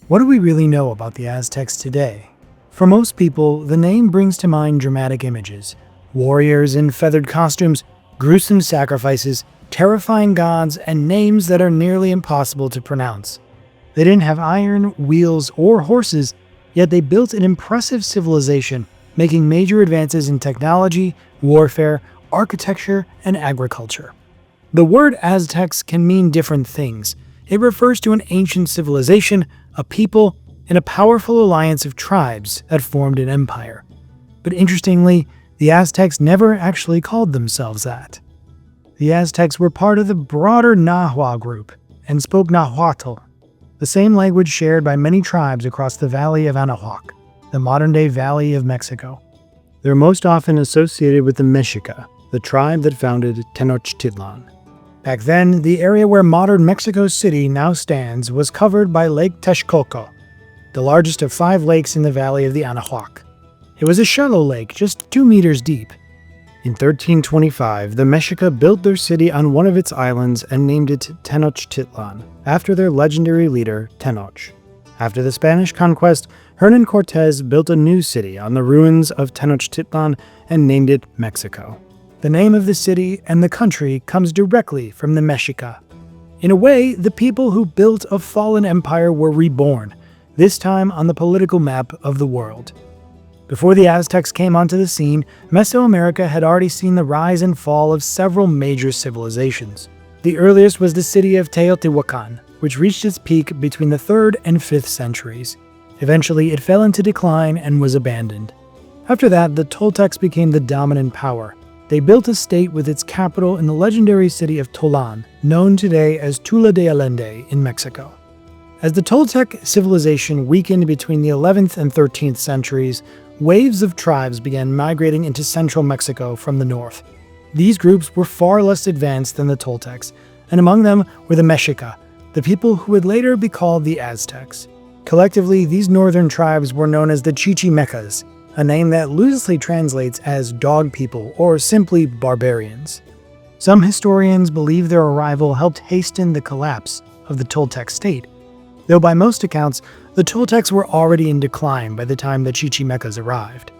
What do we really know about the Aztecs today? For most people, the name brings to mind dramatic images: warriors in feathered costumes, gruesome sacrifices, terrifying gods, and names that are nearly impossible to pronounce. They didn't have iron, wheels, or horses, yet they built an impressive civilization, making major advances in technology, warfare, architecture, and agriculture. The word Aztecs can mean different things. It refers to an ancient civilization, a people, and a powerful alliance of tribes that formed an empire. But interestingly, the Aztecs never actually called themselves that. The Aztecs were part of the broader Nahua group and spoke Nahuatl, the same language shared by many tribes across the Valley of Anahuac, the modern-day Valley of Mexico. They're most often associated with the Mexica, the tribe that founded Tenochtitlan. Back then, the area where modern Mexico City now stands was covered by Lake Texcoco, the largest of 5 lakes in the Valley of the Anahuac. It was a shallow lake, just 2 meters deep. In 1325, the Mexica built their city on one of its islands and named it Tenochtitlan, after their legendary leader, Tenoch. After the Spanish conquest, Hernan Cortez built a new city on the ruins of Tenochtitlan and named it Mexico. The name of the city and the country comes directly from the Mexica. In a way, the people who built a fallen empire were reborn, this time on the political map of the world. Before the Aztecs came onto the scene, Mesoamerica had already seen the rise and fall of several major civilizations. The earliest was the city of Teotihuacan, which reached its peak between the 3rd and 5th centuries. Eventually, it fell into decline and was abandoned. After that, the Toltecs became the dominant power. They built a state with its capital in the legendary city of Tolan, known today as Tula de Allende in Mexico. As the Toltec civilization weakened between the 11th and 13th centuries, waves of tribes began migrating into central Mexico from the north. These groups were far less advanced than the Toltecs, and among them were the Mexica, the people who would later be called the Aztecs. Collectively, these northern tribes were known as the Chichimecas, a name that loosely translates as dog people or simply barbarians. Some historians believe their arrival helped hasten the collapse of the Toltec state, though by most accounts, the Toltecs were already in decline by the time the Chichimecas arrived.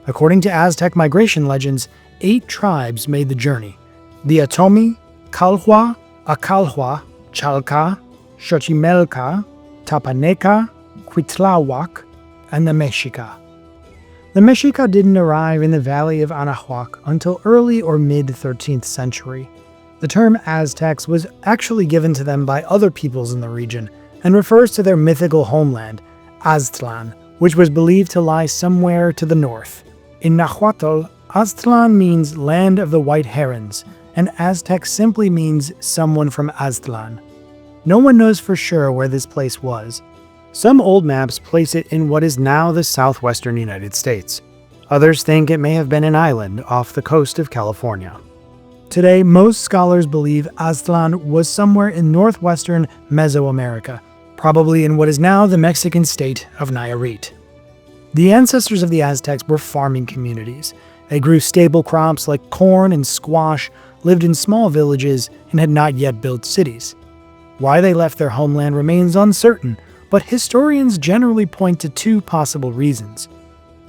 According to Aztec migration legends, 8 tribes made the journey: the Atomi, Calhua, Acalhua, Chalca, Xochimelca, Tapaneca, Cuitlahuac, and the Mexica. The Mexica didn't arrive in the Valley of Anahuac until early or mid-13th century. The term Aztecs was actually given to them by other peoples in the region and refers to their mythical homeland, Aztlan, which was believed to lie somewhere to the north. In Nahuatl, Aztlan means land of the white herons, and Aztec simply means someone from Aztlan. No one knows for sure where this place was. Some old maps place it in what is now the southwestern United States. Others think it may have been an island off the coast of California. Today, most scholars believe Aztlan was somewhere in northwestern Mesoamerica, probably in what is now the Mexican state of Nayarit. The ancestors of the Aztecs were farming communities. They grew staple crops like corn and squash, lived in small villages, and had not yet built cities. Why they left their homeland remains uncertain, but historians generally point to 2 possible reasons: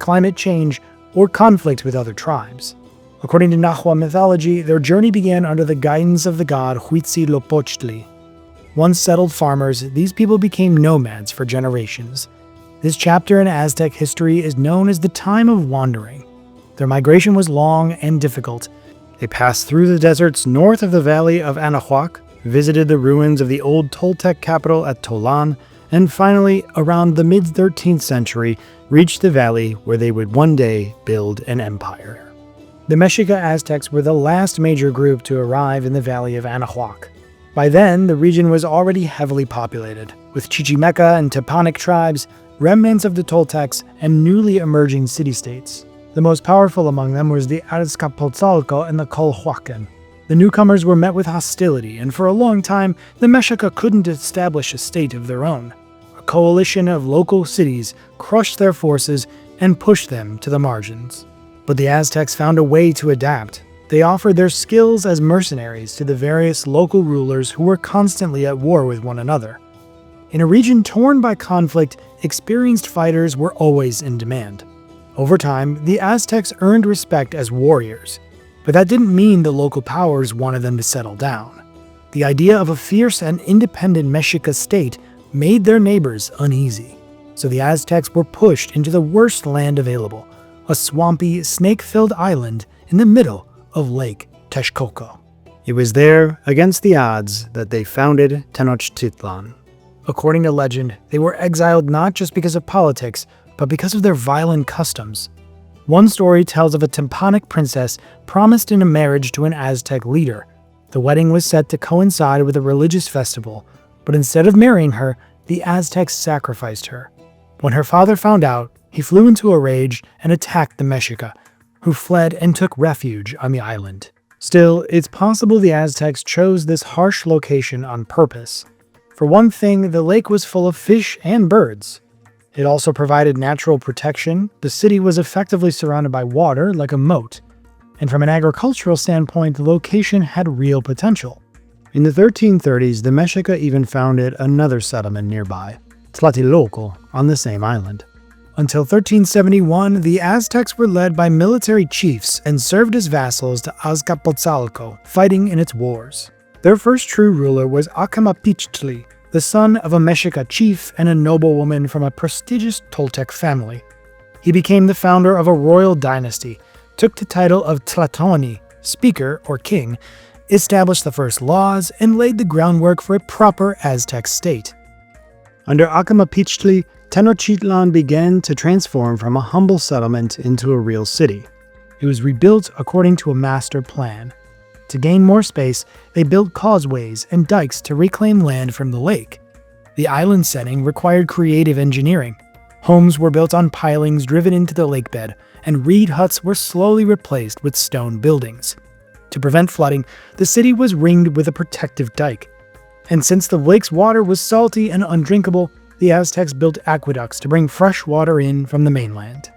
climate change or conflict with other tribes. According to Nahua mythology, their journey began under the guidance of the god Huitzilopochtli. Once settled farmers, these people became nomads for generations. This chapter in Aztec history is known as the Time of Wandering. Their migration was long and difficult. They passed through the deserts north of the Valley of Anahuac, visited the ruins of the old Toltec capital at Tolan, and finally, around the mid-13th century, reached the valley where they would one day build an empire. The Mexica Aztecs were the last major group to arrive in the Valley of Anahuac. By then, the region was already heavily populated, with Chichimeca and Tepanic tribes, remnants of the Toltecs, and newly emerging city-states. The most powerful among them was the Azcapotzalco and the Colhuacan. The newcomers were met with hostility, and for a long time, the Mexica couldn't establish a state of their own. A coalition of local cities crushed their forces and pushed them to the margins. But the Aztecs found a way to adapt. They offered their skills as mercenaries to the various local rulers who were constantly at war with one another. In a region torn by conflict, experienced fighters were always in demand. Over time, the Aztecs earned respect as warriors, but that didn't mean the local powers wanted them to settle down. The idea of a fierce and independent Mexica state made their neighbors uneasy, so the Aztecs were pushed into the worst land available, a swampy, snake-filled island in the middle of Lake Texcoco. It was there, against the odds, that they founded Tenochtitlan. According to legend, they were exiled not just because of politics, but because of their violent customs. One story tells of a tympanic princess promised in a marriage to an Aztec leader. The wedding was set to coincide with a religious festival, but instead of marrying her, the Aztecs sacrificed her. When her father found out, he flew into a rage and attacked the Mexica, who fled and took refuge on the island. Still, it's possible the Aztecs chose this harsh location on purpose. For one thing, the lake was full of fish and birds. It also provided natural protection. The city was effectively surrounded by water like a moat. And from an agricultural standpoint, the location had real potential. In the 1330s, the Mexica even founded another settlement nearby, Tlatelolco, on the same island. Until 1371, the Aztecs were led by military chiefs and served as vassals to Azcapotzalco, fighting in its wars. Their first true ruler was Acamapichtli, the son of a Mexica chief and a noblewoman from a prestigious Toltec family. He became the founder of a royal dynasty, took the title of Tlatoani, speaker or king, established the first laws, and laid the groundwork for a proper Aztec state. Under Acamapichtli, Tenochtitlan began to transform from a humble settlement into a real city. It was rebuilt according to a master plan. To gain more space, they built causeways and dikes to reclaim land from the lake. The island setting required creative engineering. Homes were built on pilings driven into the lakebed, and reed huts were slowly replaced with stone buildings. To prevent flooding, the city was ringed with a protective dike. And since the lake's water was salty and undrinkable, the Aztecs built aqueducts to bring fresh water in from the mainland.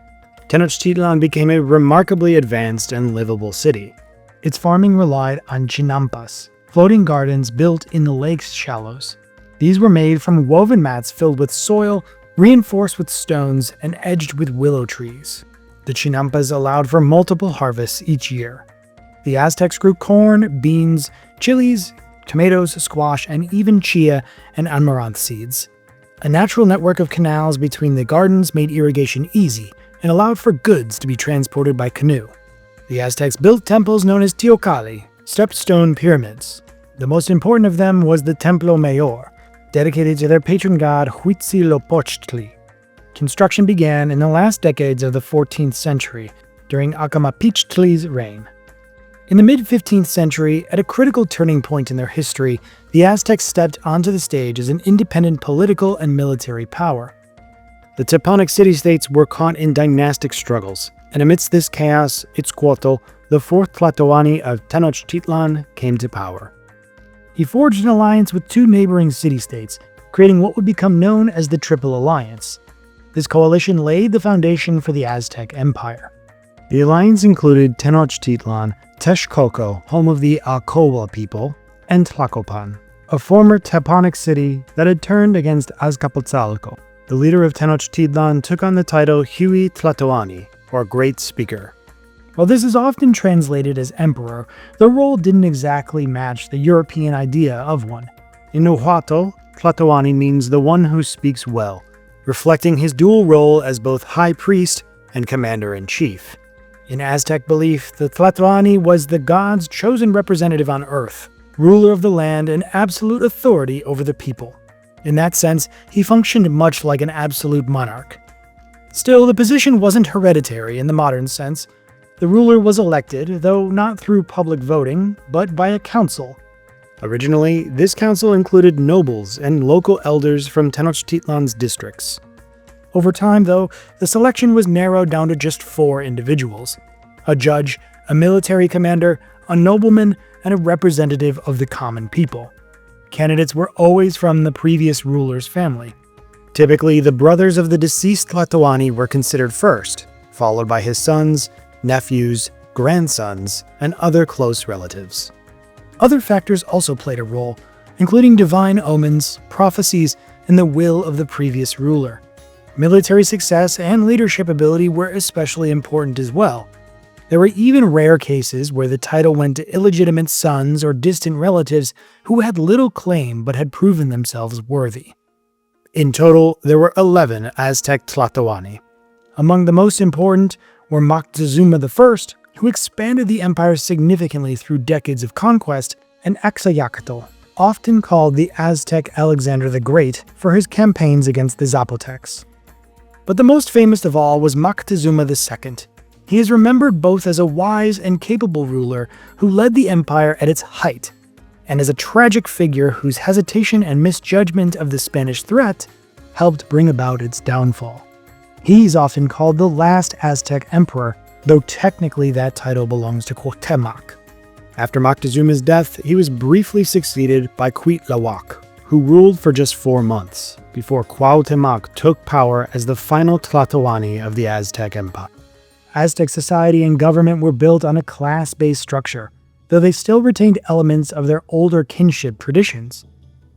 Tenochtitlan became a remarkably advanced and livable city. Its farming relied on chinampas, floating gardens built in the lake's shallows. These were made from woven mats filled with soil, reinforced with stones, and edged with willow trees. The chinampas allowed for multiple harvests each year. The Aztecs grew corn, beans, chilies, tomatoes, squash, and even chia and amaranth seeds. A natural network of canals between the gardens made irrigation easy and allowed for goods to be transported by canoe. The Aztecs built temples known as teocalli, stepped stone pyramids. The most important of them was the Templo Mayor, dedicated to their patron god Huitzilopochtli. Construction began in the last decades of the 14th century, during Acamapichtli's reign. In the mid-15th century, at a critical turning point in their history, the Aztecs stepped onto the stage as an independent political and military power. The Teponic city-states were caught in dynastic struggles, and amidst this chaos, Itzcuotl, the fourth Tlatoani of Tenochtitlan, came to power. He forged an alliance with two neighboring city-states, creating what would become known as the Triple Alliance. This coalition laid the foundation for the Aztec Empire. The alliance included Tenochtitlan, Texcoco, home of the Alcoa people, and Tlacopan, a former Teponic city that had turned against Azcapotzalco. The leader of Tenochtitlan took on the title Huey Tlatoani, or Great Speaker. While this is often translated as emperor, the role didn't exactly match the European idea of one. In Nahuatl, Tlatoani means the one who speaks well, reflecting his dual role as both high priest and commander-in-chief. In Aztec belief, the Tlatoani was the god's chosen representative on Earth, ruler of the land and absolute authority over the people. In that sense, he functioned much like an absolute monarch. Still, the position wasn't hereditary in the modern sense. The ruler was elected, though not through public voting, but by a council. Originally, this council included nobles and local elders from Tenochtitlan's districts. Over time, though, the selection was narrowed down to just 4 individuals: a judge, a military commander, a nobleman, and a representative of the common people. Candidates were always from the previous ruler's family. Typically, the brothers of the deceased Tlatoani were considered first, followed by his sons, nephews, grandsons, and other close relatives. Other factors also played a role, including divine omens, prophecies, and the will of the previous ruler. Military success and leadership ability were especially important as well. There were even rare cases where the title went to illegitimate sons or distant relatives who had little claim but had proven themselves worthy. In total, there were 11 Aztec Tlatoani. Among the most important were Moctezuma I, who expanded the empire significantly through decades of conquest, and Axayacatl, often called the Aztec Alexander the Great for his campaigns against the Zapotecs. But the most famous of all was Moctezuma II. He is remembered both as a wise and capable ruler who led the empire at its height, and as a tragic figure whose hesitation and misjudgment of the Spanish threat helped bring about its downfall. He is often called the last Aztec emperor, though technically that title belongs to Cuauhtémoc. After Moctezuma's death, he was briefly succeeded by Cuitlahuac, who ruled for just 4 months, before Cuauhtémoc took power as the final Tlatoani of the Aztec Empire. Aztec society and government were built on a class-based structure, though they still retained elements of their older kinship traditions.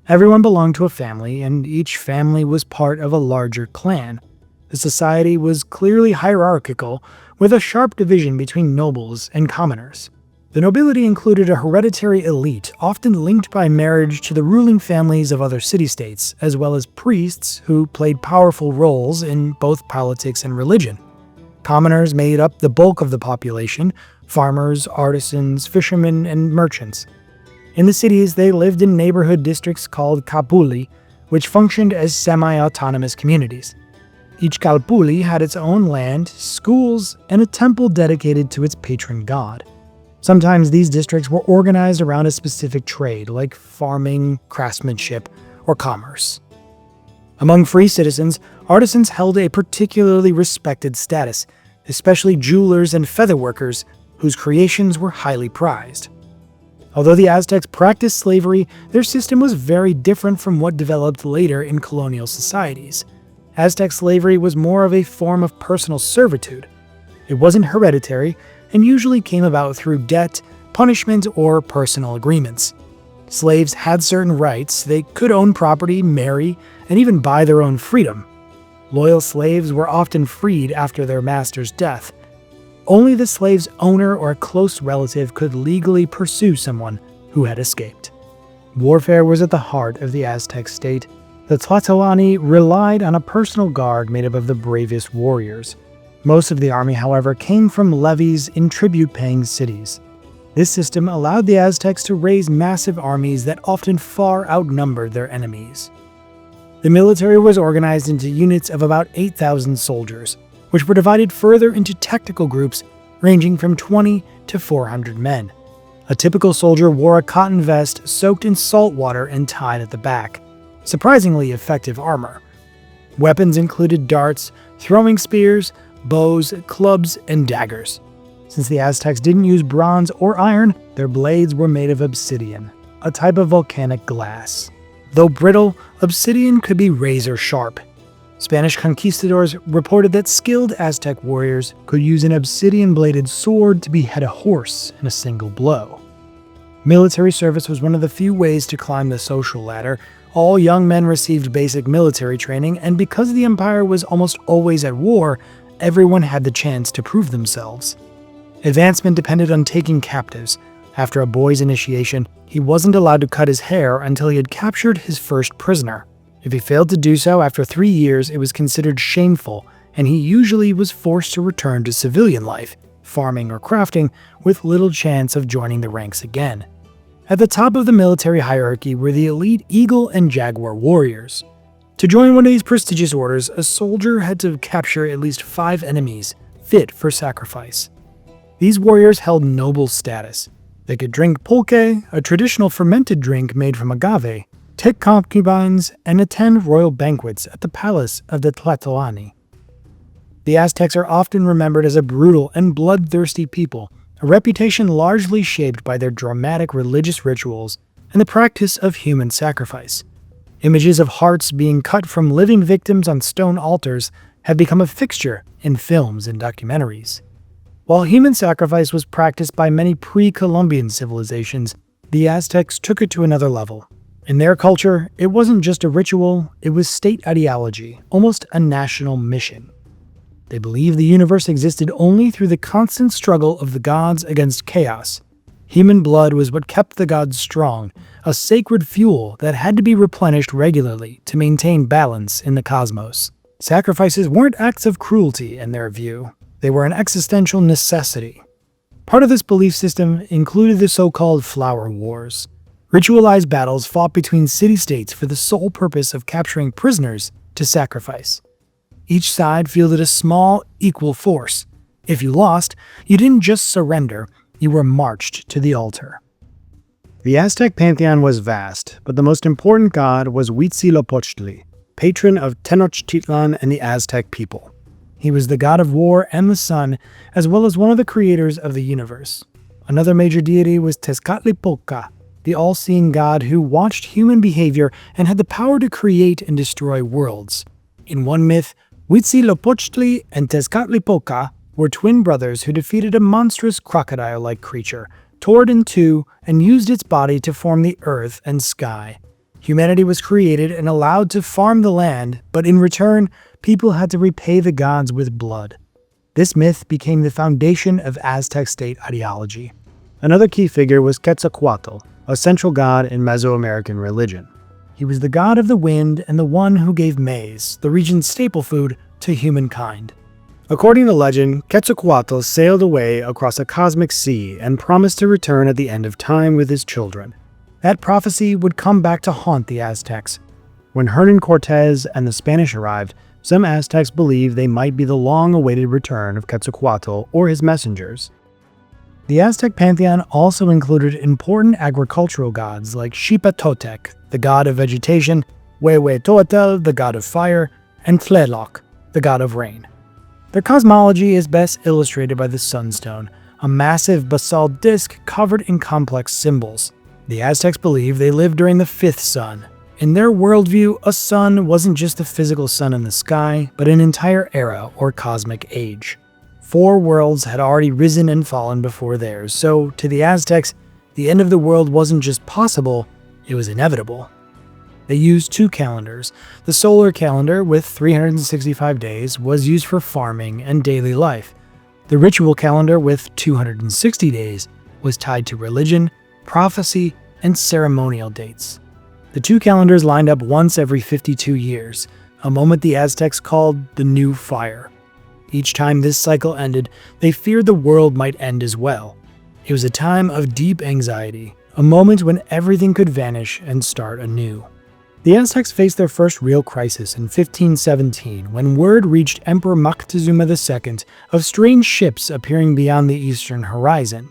Everyone belonged to a family, and each family was part of a larger clan. The society was clearly hierarchical, with a sharp division between nobles and commoners. The nobility included a hereditary elite, often linked by marriage to the ruling families of other city-states, as well as priests who played powerful roles in both politics and religion. Commoners made up the bulk of the population: farmers, artisans, fishermen, and merchants. In the cities, they lived in neighborhood districts called calpulli, which functioned as semi-autonomous communities. Each calpulli had its own land, schools, and a temple dedicated to its patron god. Sometimes these districts were organized around a specific trade, like farming, craftsmanship, or commerce. Among free citizens, artisans held a particularly respected status, especially jewelers and featherworkers, whose creations were highly prized. Although the Aztecs practiced slavery, their system was very different from what developed later in colonial societies. Aztec slavery was more of a form of personal servitude. It wasn't hereditary, and usually came about through debt, punishment, or personal agreements. Slaves had certain rights. They could own property, marry, and even buy their own freedom. Loyal slaves were often freed after their master's death. Only the slave's owner or a close relative could legally pursue someone who had escaped. Warfare was at the heart of the Aztec state. The Tlatoani relied on a personal guard made up of the bravest warriors. Most of the army, however, came from levies in tribute-paying cities. This system allowed the Aztecs to raise massive armies that often far outnumbered their enemies. The military was organized into units of about 8,000 soldiers, which were divided further into tactical groups ranging from 20 to 400 men. A typical soldier wore a cotton vest soaked in salt water and tied at the back. Surprisingly effective armor. Weapons included darts, throwing spears, bows, clubs, and daggers. Since the Aztecs didn't use bronze or iron, their blades were made of obsidian, a type of volcanic glass. Though brittle, obsidian could be razor sharp. Spanish conquistadors reported that skilled Aztec warriors could use an obsidian-bladed sword to behead a horse in a single blow. Military service was one of the few ways to climb the social ladder. All young men received basic military training, and because the empire was almost always at war, everyone had the chance to prove themselves. Advancement depended on taking captives. After a boy's initiation, he wasn't allowed to cut his hair until he had captured his first prisoner. If he failed to do so after 3 years, it was considered shameful, and he usually was forced to return to civilian life, farming or crafting, with little chance of joining the ranks again. At the top of the military hierarchy were the elite Eagle and Jaguar warriors. To join one of these prestigious orders, a soldier had to capture at least 5 enemies, fit for sacrifice. These warriors held noble status. They could drink pulque, a traditional fermented drink made from agave, take concubines, and attend royal banquets at the palace of the Tlatoani. The Aztecs are often remembered as a brutal and bloodthirsty people, a reputation largely shaped by their dramatic religious rituals and the practice of human sacrifice. Images of hearts being cut from living victims on stone altars have become a fixture in films and documentaries. While human sacrifice was practiced by many pre-Columbian civilizations, the Aztecs took it to another level. In their culture, it wasn't just a ritual, it was state ideology, almost a national mission. They believed the universe existed only through the constant struggle of the gods against chaos. Human blood was what kept the gods strong, a sacred fuel that had to be replenished regularly to maintain balance in the cosmos. Sacrifices weren't acts of cruelty in their view, they were an existential necessity. Part of this belief system included the so-called Flower Wars, ritualized battles fought between city-states for the sole purpose of capturing prisoners to sacrifice. Each side fielded a small, equal force. If you lost, you didn't just surrender, you were marched to the altar. The Aztec pantheon was vast, but the most important god was Huitzilopochtli, patron of Tenochtitlan and the Aztec people. He was the god of war and the sun, as well as one of the creators of the universe. Another major deity was Tezcatlipoca, the all-seeing god who watched human behavior and had the power to create and destroy worlds. In one myth, Huitzilopochtli and Tezcatlipoca were twin brothers who defeated a monstrous crocodile-like creature, tore it in two, and used its body to form the earth and sky. Humanity was created and allowed to farm the land, but in return, people had to repay the gods with blood. This myth became the foundation of Aztec state ideology. Another key figure was Quetzalcoatl, a central god in Mesoamerican religion. He was the god of the wind and the one who gave maize, the region's staple food, to humankind. According to legend, Quetzalcoatl sailed away across a cosmic sea and promised to return at the end of time with his children. That prophecy would come back to haunt the Aztecs. When Hernan Cortez and the Spanish arrived, some Aztecs believed they might be the long-awaited return of Quetzalcoatl or his messengers. The Aztec pantheon also included important agricultural gods like Xipa-Totec, the god of vegetation, Huehuetoatl, the god of fire, and Tlaloc, the god of rain. Their cosmology is best illustrated by the sunstone, a massive basalt disk covered in complex symbols. The Aztecs believed they lived during the fifth sun. In their worldview, a sun wasn't just a physical sun in the sky, but an entire era or cosmic age. 4 worlds had already risen and fallen before theirs, so to the Aztecs, the end of the world wasn't just possible, it was inevitable. They used 2 calendars. The solar calendar, with 365 days, was used for farming and daily life. The ritual calendar, with 260 days, was tied to religion, prophecy, and ceremonial dates. The 2 calendars lined up once every 52 years, a moment the Aztecs called the New Fire. Each time this cycle ended, they feared the world might end as well. It was a time of deep anxiety, a moment when everything could vanish and start anew. The Aztecs faced their first real crisis in 1517 when word reached Emperor Moctezuma II of strange ships appearing beyond the eastern horizon.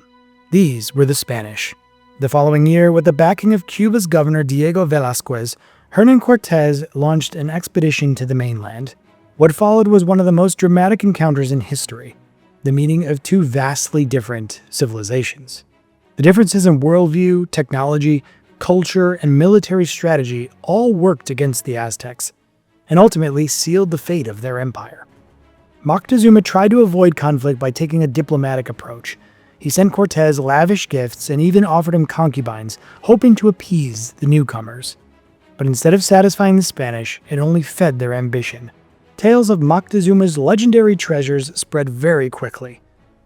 These were the Spanish. The following year, with the backing of Cuba's governor Diego Velázquez, Hernan Cortez launched an expedition to the mainland. What followed was one of the most dramatic encounters in history, the meeting of 2 vastly different civilizations. The differences in worldview, technology, culture, and military strategy all worked against the Aztecs, and ultimately sealed the fate of their empire. Moctezuma tried to avoid conflict by taking a diplomatic approach. He sent Cortez lavish gifts and even offered him concubines, hoping to appease the newcomers. But instead of satisfying the Spanish, it only fed their ambition. Tales of Moctezuma's legendary treasures spread very quickly.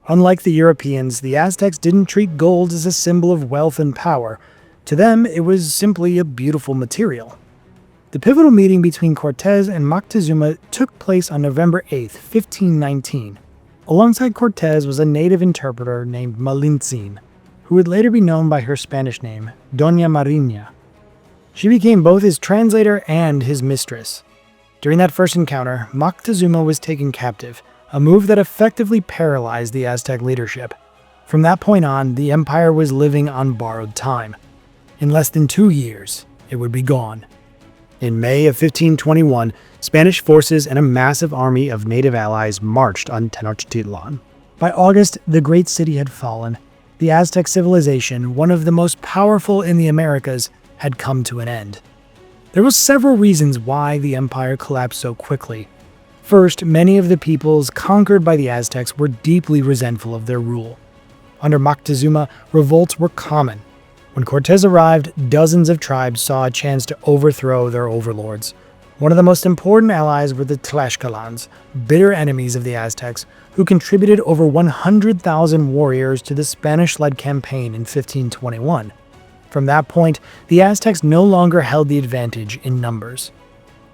Unlike the Europeans, the Aztecs didn't treat gold as a symbol of wealth and power. To them, it was simply a beautiful material. The pivotal meeting between Cortez and Moctezuma took place on November 8, 1519. Alongside Cortez was a native interpreter named Malintzin, who would later be known by her Spanish name, Doña Mariña. She became both his translator and his mistress. During that first encounter, Moctezuma was taken captive, a move that effectively paralyzed the Aztec leadership. From that point on, the empire was living on borrowed time. In less than 2 years, it would be gone. In May of 1521, Spanish forces and a massive army of native allies marched on Tenochtitlan. By August, the great city had fallen. The Aztec civilization, one of the most powerful in the Americas, had come to an end. There were several reasons why the empire collapsed so quickly. First, many of the peoples conquered by the Aztecs were deeply resentful of their rule. Under Moctezuma, revolts were common. When Cortez arrived, dozens of tribes saw a chance to overthrow their overlords. One of the most important allies were the Tlaxcalans, bitter enemies of the Aztecs, who contributed over 100,000 warriors to the Spanish-led campaign in 1521. From that point, the Aztecs no longer held the advantage in numbers.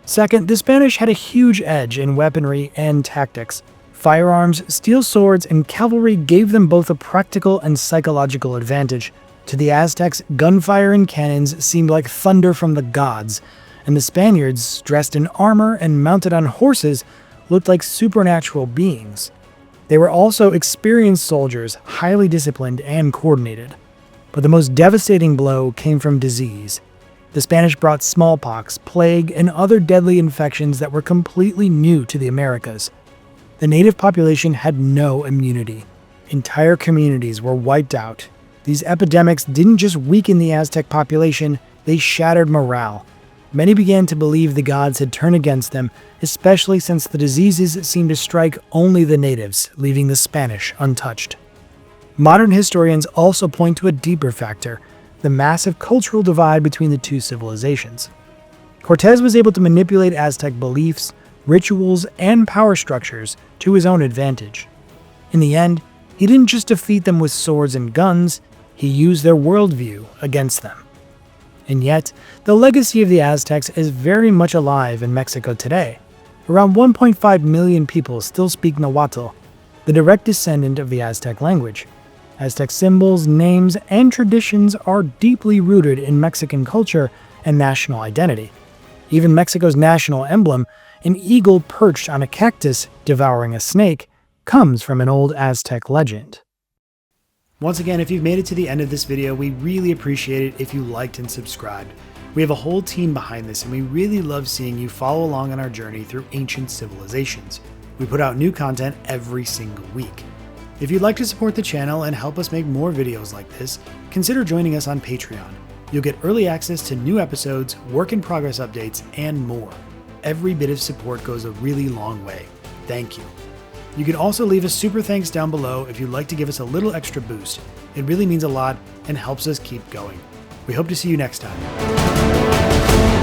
Second, the Spanish had a huge edge in weaponry and tactics. Firearms, steel swords, and cavalry gave them both a practical and psychological advantage. To the Aztecs, gunfire and cannons seemed like thunder from the gods, and the Spaniards, dressed in armor and mounted on horses, looked like supernatural beings. They were also experienced soldiers, highly disciplined and coordinated. But the most devastating blow came from disease. The Spanish brought smallpox, plague, and other deadly infections that were completely new to the Americas. The native population had no immunity. Entire communities were wiped out. These epidemics didn't just weaken the Aztec population, they shattered morale. Many began to believe the gods had turned against them, especially since the diseases seemed to strike only the natives, leaving the Spanish untouched. Modern historians also point to a deeper factor, the massive cultural divide between the two civilizations. Cortez was able to manipulate Aztec beliefs, rituals, and power structures to his own advantage. In the end, he didn't just defeat them with swords and guns, he used their worldview against them. And yet, the legacy of the Aztecs is very much alive in Mexico today. Around 1.5 million people still speak Nahuatl, the direct descendant of the Aztec language. Aztec symbols, names, and traditions are deeply rooted in Mexican culture and national identity. Even Mexico's national emblem, an eagle perched on a cactus devouring a snake, comes from an old Aztec legend. Once again, if you've made it to the end of this video, we really appreciate it if you liked and subscribed. We have a whole team behind this, and we really love seeing you follow along on our journey through ancient civilizations. We put out new content every single week. If you'd like to support the channel and help us make more videos like this, consider joining us on Patreon. You'll get early access to new episodes, work-in-progress updates, and more. Every bit of support goes a really long way. Thank you. You can also leave a super thanks down below if you'd like to give us a little extra boost. It really means a lot and helps us keep going. We hope to see you next time.